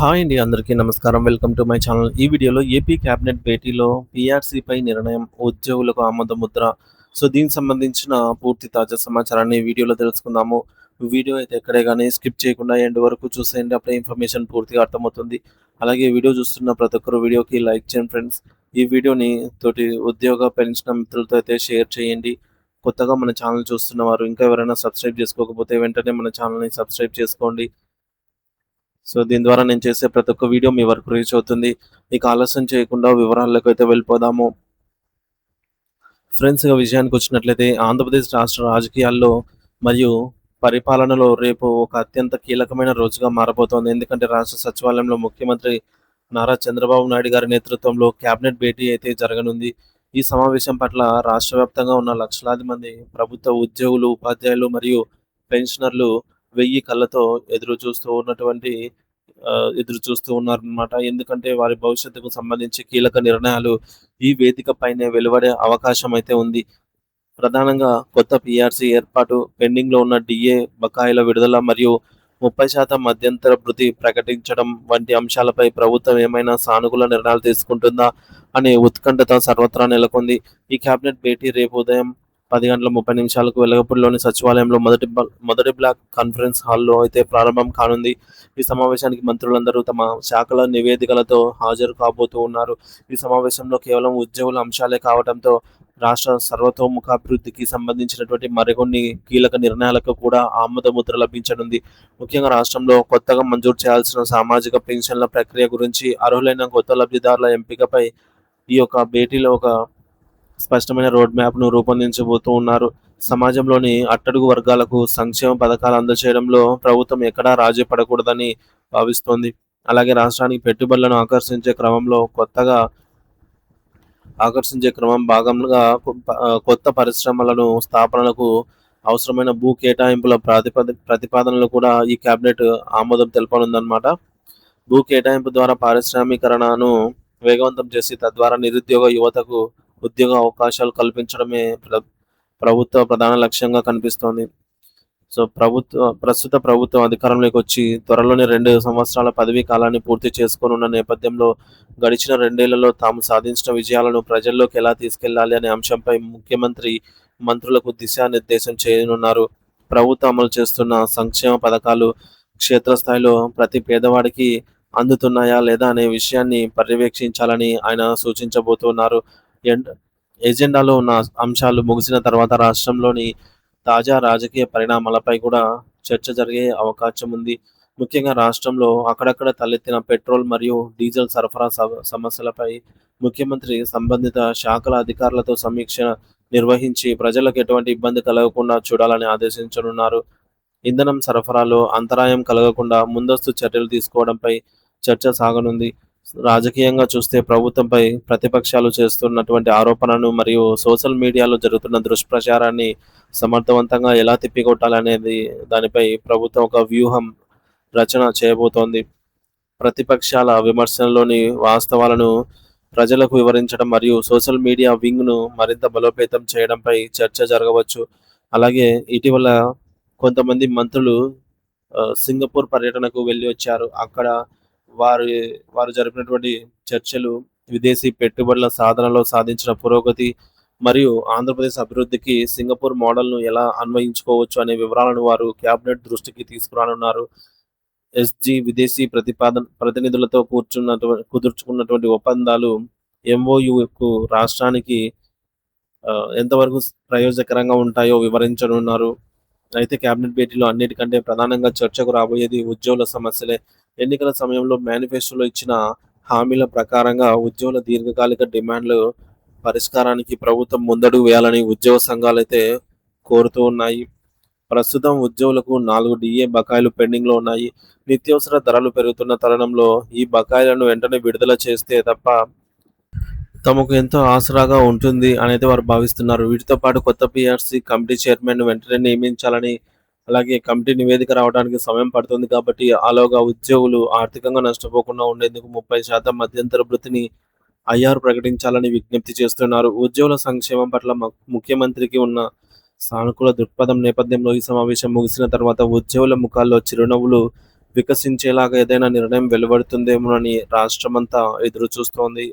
Hi అండి. అందరికీ నమస్కారం. Welcome to my channel. ఈ వీడియోలో ఏపీ క్యాబినెట్ భేటీలో పీఆర్సీపై నిర్ణయం, ఉద్యోగులకు ఆమోద ముద్ర. దీనికి సంబంధించిన పూర్తి తాజా సమాచారాన్ని ఈ వీడియోలో తెలుసుకుందాము. వీడియో అయితే ఎక్కడే గాని స్కిప్ చేయకుండా ఎండ్ వరకు చూసేయండి. అప్పుడే ఇన్ఫర్మేషన్ పూర్తిగా అర్థమవుతుంది. అలాగే వీడియో చూస్తున్న ప్రతి ఒక్కరు వీడియోకి లైక్ చేయండి ఫ్రెండ్స్. ఈ వీడియోని తోటి ఉద్యోగ పెన్షన్ మిత్రులతో అయితే షేర్ చేయండి. కొత్తగా మన ఛానల్ చూస్తున్న వారు ఇంకా ఎవరైనా సబ్స్క్రైబ్ చేసుకోకపోతే వెంటనే మన ఛానల్‌ని సబ్స్క్రైబ్ చేసుకోండి. దీని ద్వారా నేను చేసే ప్రతి ఒక్క వీడియో మీ వరకు రీచ్ అవుతుంది. ఇక ఆలస్యం చేయకుండా వివరాల్లోకైతే వెళ్ళిపోదాము. ఫ్రెండ్స్, ఇక విషయానికొచ్చినట్లయితే ఆంధ్రప్రదేశ్ రాష్ట్ర రాజకీయాల్లో మరియు పరిపాలనలో రేపు ఒక అత్యంత కీలకమైన రోజుగా మారబోతోంది. ఎందుకంటే రాష్ట్ర సచివాలయంలో ముఖ్యమంత్రి నారా చంద్రబాబు నాయుడు గారి నేతృత్వంలో కేబినెట్ భేటీ అయితే జరగనుంది. ఈ సమావేశం పట్ల రాష్ట్ర వ్యాప్తంగా ఉన్న లక్షలాది మంది ప్రభుత్వ ఉద్యోగులు, ఉపాధ్యాయులు మరియు పెన్షనర్లు 1000 కళ్ళతో ఎదురు చూస్తూ ఉన్నటువంటి ఎదురు చూస్తూ ఉన్నారనమాట. ఎందుకంటే వారి భవిష్యత్తుకు సంబంధించి కీలక నిర్ణయాలు ఈ వేదిక పైనే వెలువడే అవకాశం అయితే ఉంది. ప్రధానంగా కొత్త పీఆర్సీ ఏర్పాటు, పెండింగ్‌లో ఉన్న డీఏ బకాయిల విడుదల మరియు 30% మధ్యంతర భృతి ప్రకటించడం వంటి అంశాలపై ప్రభుత్వం ఏమైనా సానుకూల నిర్ణయాలు తీసుకుంటుందా అనే ఉత్కంఠత సర్వత్రా నెలకొంది. ఈ కేబినెట్ భేటీ రేపు ఉదయం 10:30 వెలగపూడిలోని సచివాలయంలో మొదటి బ్లాక్ కాన్ఫరెన్స్ హాల్‌లో అయితే ప్రారంభం కానుంది. ఈ సమావేశానికి మంత్రులందరూ తమ శాఖల నివేదికలతో హాజరు కాబోతూ ఉన్నారు. ఈ సమావేశంలో కేవలం ఉద్యోగుల అంశాలే కావడంతో రాష్ట్ర సర్వతోముఖాభివృద్ధికి సంబంధించినటువంటి మరికొన్ని కీలక నిర్ణయాలకు కూడా ఆమోద ముద్ర లభించనుంది. ముఖ్యంగా రాష్ట్రంలో కొత్తగా మంజూరు చేయాల్సిన సామాజిక పెన్షన్ల ప్రక్రియ గురించి, అర్హులైన కొత్త లబ్ధిదారుల ఎంపికపై ఈ యొక్క భేటీలో ఒక స్పష్టమైన రోడ్ మ్యాప్‌ను రూపొందించబోతూ ఉన్నారు. సమాజంలోని అట్టడుగు వర్గాలకు సంక్షేమ పథకాలు అందజేయడంలో ప్రభుత్వం ఎక్కడా రాజీ పడకూడదని భావిస్తోంది. అలాగే రాష్ట్రానికి పెట్టుబడులను ఆకర్షించే క్రమం భాగంగా కొత్త పరిశ్రమలను స్థాపనలకు అవసరమైన భూ కేటాయింపుల ప్రతిపాదనలు కూడా ఈ కేబినెట్ ఆమోదం తెలపనుందన్నమాట. భూ కేటాయింపు ద్వారా పారిశ్రామీకరణను వేగవంతం చేసి తద్వారా నిరుద్యోగ యువతకు ఉద్యోగ అవకాశాలు కల్పించడమే ప్రభుత్వ ప్రధాన లక్ష్యంగా కనిపిస్తోంది. ప్రస్తుత ప్రభుత్వం అధికారంలోకి వచ్చి త్వరలోనే 2 సంవత్సరాల పదవీ కాలాన్ని పూర్తి చేసుకోనున్న నేపథ్యంలో గడిచిన 2 ఏళ్లలో తాము సాధించిన విజయాలను ప్రజల్లోకి ఎలా తీసుకెళ్లాలి అనే అంశంపై ముఖ్యమంత్రి మంత్రులకు దిశానిర్దేశం చేయనున్నారు. ప్రభుత్వం అమలు చేస్తున్న సంక్షేమ పథకాలు క్షేత్రస్థాయిలో ప్రతి పేదవాడికి అందుతున్నాయా లేదా అనే విషయాన్ని పర్యవేక్షించాలని ఆయన సూచించబోతున్నారు. ఎజెండాలో ఉన్న అంశాలు ముగిసిన తర్వాత రాష్ట్రంలోని తాజా రాజకీయ పరిణామాలపై కూడా చర్చ జరిగే అవకాశం ఉంది. ముఖ్యంగా రాష్ట్రంలో అక్కడక్కడ తలెత్తిన పెట్రోల్ మరియు డీజిల్ సరఫరా సమస్యలపై ముఖ్యమంత్రి సంబంధిత శాఖల అధికారులతో సమీక్ష నిర్వహించి ప్రజలకు ఎటువంటి ఇబ్బంది కలగకుండా చూడాలని ఆదేశించనున్నారు. ఇంధనం సరఫరాలో అంతరాయం కలగకుండా ముందస్తు చర్యలు తీసుకోవడంపై చర్చ సాగనుంది. రాజకీయంగా చూస్తే ప్రభుత్వంపై ప్రతిపక్షాలు చేస్తున్నటువంటి ఆరోపణలను మరియు సోషల్ మీడియాలో జరుగుతున్న దుష్ప్రచారాన్ని సమర్థవంతంగా ఎలా తిప్పికొట్టాలనేది దానిపై ప్రభుత్వం ఒక వ్యూహం రచన చేయబోతోంది. ప్రతిపక్షాల విమర్శనలోని వాస్తవాలను ప్రజలకు వివరించడం మరియు సోషల్ మీడియా వింగ్‌ను మరింత బలోపేతం చేయడంపై చర్చ జరగవచ్చు. అలాగే ఇటీవల కొంతమంది మంత్రులు సింగపూర్ పర్యటనకు వెళ్ళి వచ్చారు. అక్కడ వారి వారు జరిపినటువంటి చర్చలు విదేశీ పెట్టుబడుల సాధనలో సాధించిన పురోగతి మరియు ఆంధ్రప్రదేశ్ అభివృద్ధికి సింగపూర్ మోడల్‌ను ఎలా అన్వయించుకోవచ్చు అనే వివరాలను వారు కేబినెట్ దృష్టికి తీసుకురానున్నారు. విదేశీ ప్రతినిధులతో కుదుర్చుకున్నటువంటి ఒప్పందాలు ఎంఓయూకు రాష్ట్రానికి ఎంతవరకు ప్రయోజనకరంగా ఉంటాయో వివరించనున్నారు. అయితే కేబినెట్ భేటీలో అన్నిటికంటే ప్రధానంగా చర్చకు రాబోయేది ఉద్యోగుల సమస్యలే. ఎన్నికల సమయంలో మేనిఫెస్టోలో ఇచ్చిన హామీల ప్రకారంగా ఉద్యోగుల దీర్ఘకాలిక డిమాండ్లు పరిష్కారానికి ప్రభుత్వం ముందడుగు వేయాలని ఉద్యోగ సంఘాలైతే కోరుతూ ఉన్నాయి. ప్రస్తుతం ఉద్యోగులకు 4 డీఏ బకాయిలు పెండింగ్‌లో ఉన్నాయి. నిత్యావసర ధరలు పెరుగుతున్న తరుణంలో ఈ బకాయిలను వెంటనే విడుదల చేస్తే తప్ప తమకు ఎంతో ఆసరాగా ఉంటుంది అనేది వారు భావిస్తున్నారు. వీటితో పాటు కొత్త పీఆర్సీ కమిటీ చైర్మన్‌ను వెంటనే నియమించాలని, అలాగే కమిటీ నివేదిక రావడానికి సమయం పడుతుంది కాబట్టి ఆలోగా ఉద్యోగులు ఆర్థికంగా నష్టపోకుండా ఉండేందుకు 30% మధ్యంతర భృతిని ఐఆర్ ప్రకటించాలని విజ్ఞప్తి చేస్తున్నారు. ఉద్యోగుల సంక్షేమం పట్ల ముఖ్యమంత్రికి ఉన్న సానుకూల దృక్పథం నేపథ్యంలో ఈ సమావేశం ముగిసిన తర్వాత ఉద్యోగుల ముఖాల్లో చిరునవ్వులు వికసించేలాగా ఏదైనా నిర్ణయం వెలువడుతుందేమోనని రాష్ట్రమంతా ఎదురు చూస్తోంది.